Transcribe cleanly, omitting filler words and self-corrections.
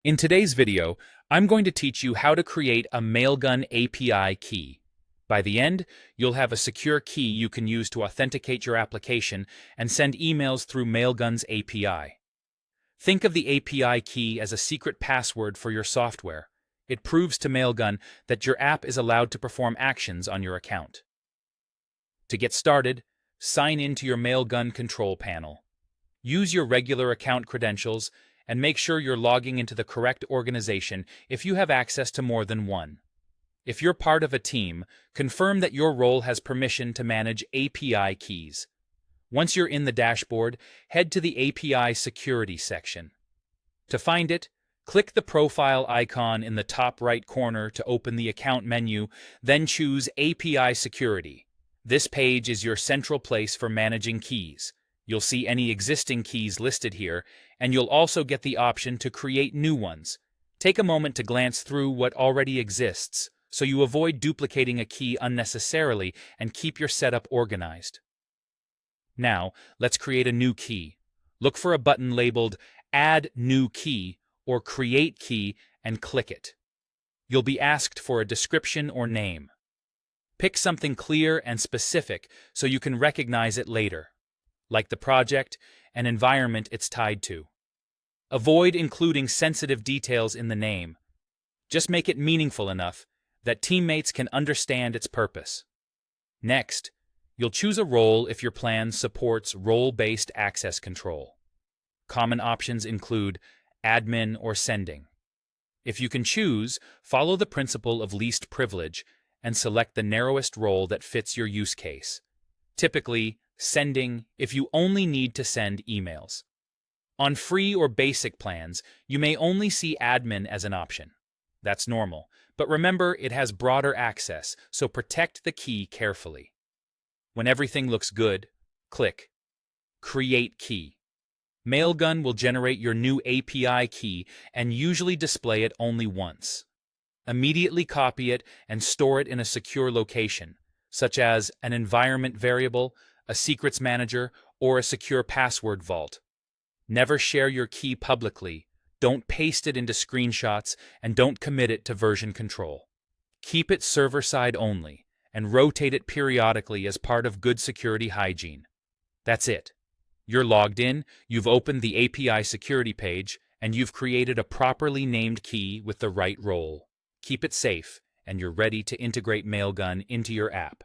In today's video, I'm going to teach you how to create a Mailgun API key. By the end, you'll have a secure key you can use to authenticate your application and send emails through Mailgun's API. Think of the API key as a secret password for your software. It proves to Mailgun that your app is allowed to perform actions on your account. To get started, sign in to your Mailgun control panel. Use your regular account credentials and make sure you're logging into the correct organization if you have access to more than one. If you're part of a team, confirm that your role has permission to manage API keys. Once you're in the dashboard, head to the API security section. To find it, click the profile icon in the top right corner to open the account menu, then choose API security. This page is your central place for managing keys. You'll see any existing keys listed here, and you'll also get the option to create new ones. Take a moment to glance through what already exists, so you avoid duplicating a key unnecessarily and keep your setup organized. Now, let's create a new key. Look for a button labeled Add New Key or Create Key and click it. You'll be asked for a description or name. Pick something clear and specific so you can recognize it later, like the project and environment it's tied to. Avoid including sensitive details in the name. Just make it meaningful enough that teammates can understand its purpose. Next, you'll choose a role if your plan supports role-based access control. Common options include admin or sending. If you can choose, follow the principle of least privilege and select the narrowest role that fits your use case. Typically, sending if you only need to send emails. On free or basic plans, you may only see admin as an option. That's normal, but remember it has broader access, so protect the key carefully. When everything looks good, click Create Key. Mailgun will generate your new API key and usually display it only once. Immediately copy it and store it in a secure location, such as an environment variable, a secrets manager, or a secure password vault. Never share your key publicly, don't paste it into screenshots, and don't commit it to version control. Keep it server-side only, and rotate it periodically as part of good security hygiene. That's it. You're logged in, you've opened the API security page, and you've created a properly named key with the right role. Keep it safe, and you're ready to integrate Mailgun into your app.